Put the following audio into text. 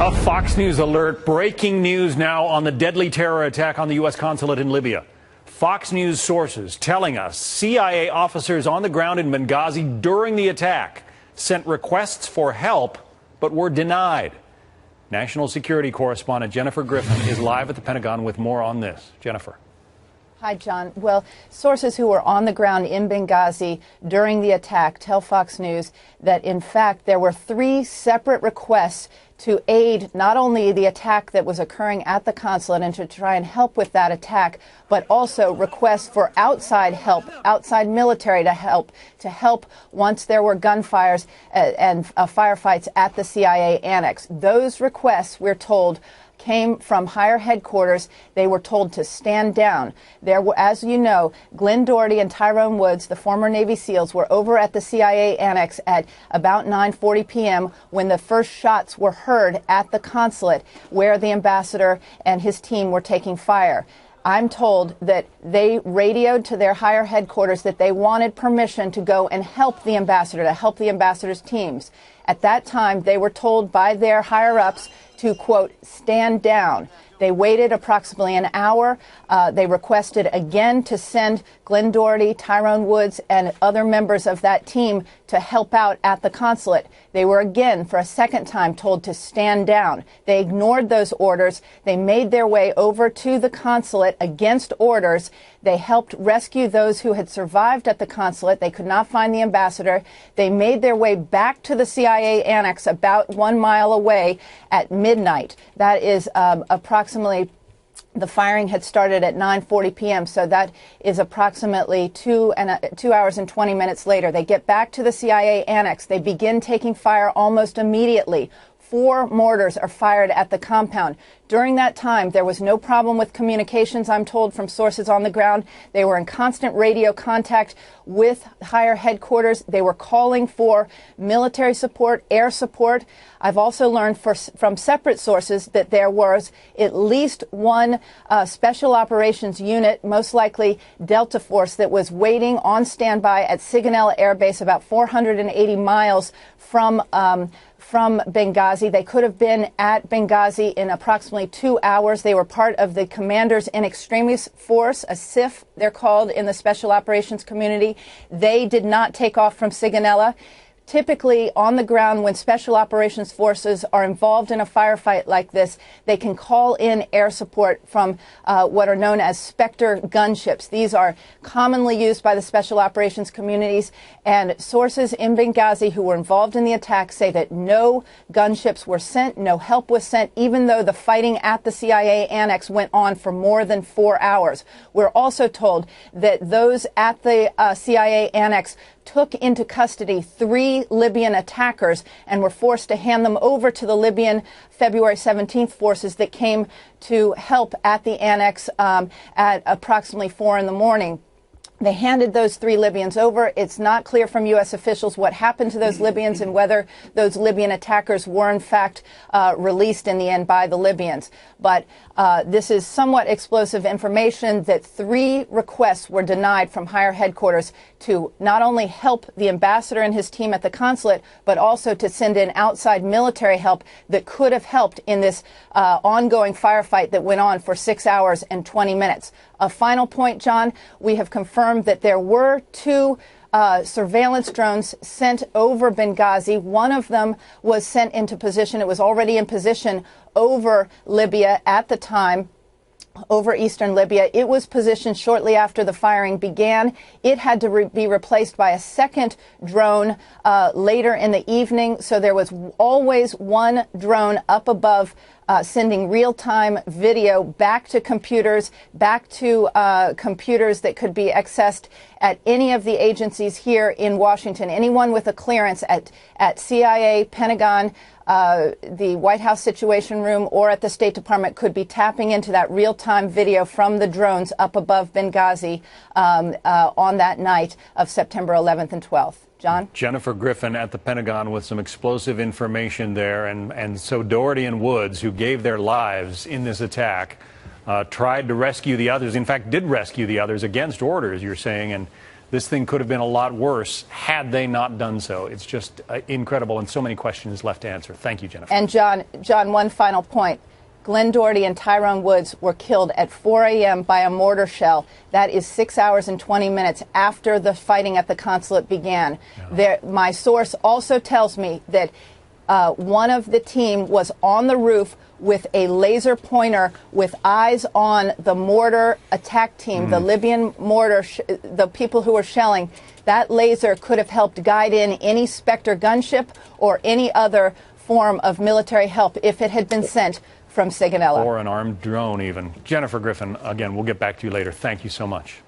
A Fox News alert. Breaking news now on the deadly terror attack on the U.S. consulate in Libya. Fox News sources telling us CIA officers on the ground in Benghazi during the attack sent requests for help but were denied. National security correspondent Jennifer Griffin is live at the Pentagon with more on this. Jennifer. Hi, John. Well, sources who were on the ground in Benghazi during the attack tell Fox News that, in fact, there were 3 separate requests to aid not only the attack that was occurring at the consulate and to try and help with that attack, but also requests for outside help, outside military to help once there were gunfires and firefights at the CIA annex. Those requests, we're told, came from higher headquarters. They were told to stand down. There were, as you know, Glenn Doherty and Tyrone Woods, the former Navy SEALs, were over at the CIA annex at about 9:40 p.m. when the first shots were heard at the consulate where the ambassador and his team were taking fire. I'm told that they radioed to their higher headquarters that they wanted permission to go and help the ambassador, to help the ambassador's teams. At that time, they were told by their higher-ups to, quote, stand down. They waited approximately an hour. They requested again to send Glenn Doherty, Tyrone Woods, and other members of that team to help out at the consulate. They were again, for a second time, told to stand down. They ignored those orders. They made their way over to the consulate against orders. They helped rescue those who had survived at the consulate. They could not find the ambassador. They made their way back to the CIA annex about 1 mile away at midnight. That is approximately, the firing had started at 9:40 p.m., so that is approximately 2 hours and 20 minutes later. They get back to the CIA annex. They begin taking fire almost immediately. 4 mortars are fired at the compound. During that time, there was no problem with communications, I'm told from sources on the ground. They were in constant radio contact with higher headquarters. They were calling for military support, air support. I've also learned from separate sources that there was at least one special operations unit, most likely Delta Force, that was waiting on standby at Sigonella Air Base, about 480 miles from Benghazi. They could have been at Benghazi in approximately 2 hours. They were part of the Commanders in Extremis Force, a SIF, they're called in the special operations community. They did not take off from Sigonella. Typically, on the ground, when special operations forces are involved in a firefight like this, they can call in air support from what are known as Spectre gunships. These are commonly used by the special operations communities, and sources in Benghazi who were involved in the attack say that no gunships were sent, no help was sent, even though the fighting at the CIA annex went on for more than 4 hours. We're also told that those at the CIA annex took into custody 3 Libyan attackers and were forced to hand them over to the Libyan February 17th forces that came to help at the annex at approximately 4 in the morning. They handed those 3 Libyans over. It's not clear from U.S. officials what happened to those Libyans and whether those Libyan attackers were, in fact, released in the end by the Libyans. But this is somewhat explosive information that 3 requests were denied from higher headquarters to not only help the ambassador and his team at the consulate, but also to send in outside military help that could have helped in this ongoing firefight that went on for 6 hours and 20 minutes. A final point, John, we have confirmed that there were 2 surveillance drones sent over Benghazi. One of them was sent into position. It was already in position over Libya at the time, over eastern Libya. It was positioned shortly after the firing began. It had to be replaced by a second drone later in the evening. So there was always one drone up above sending real-time video back to computers that could be accessed at any of the agencies here in Washington. Anyone with a clearance at CIA, Pentagon, the White House Situation Room, or at the State Department could be tapping into that real-time video from the drones up above Benghazi on that night of September 11th and 12th. John? Jennifer Griffin at the Pentagon with some explosive information there. And so Doherty and Woods, who gave their lives in this attack, tried to rescue the others, in fact, did rescue the others against orders, you're saying, and This thing could have been a lot worse had they not done so. It's just incredible, and so many questions left to answer. Thank you, Jennifer. And John, one final point. Glenn Doherty and Tyrone Woods were killed at 4 a.m. by a mortar shell. That is 6 hours and 20 minutes after the fighting at the consulate began. My source also tells me that one of the team was on the roof with a laser pointer with eyes on the mortar attack team, the Libyan mortar, the people who were shelling. That laser could have helped guide in any Spectre gunship or any other form of military help if it had been sent from Sigonella. Or an armed drone even. Jennifer Griffin, again, we'll get back to you later. Thank you so much.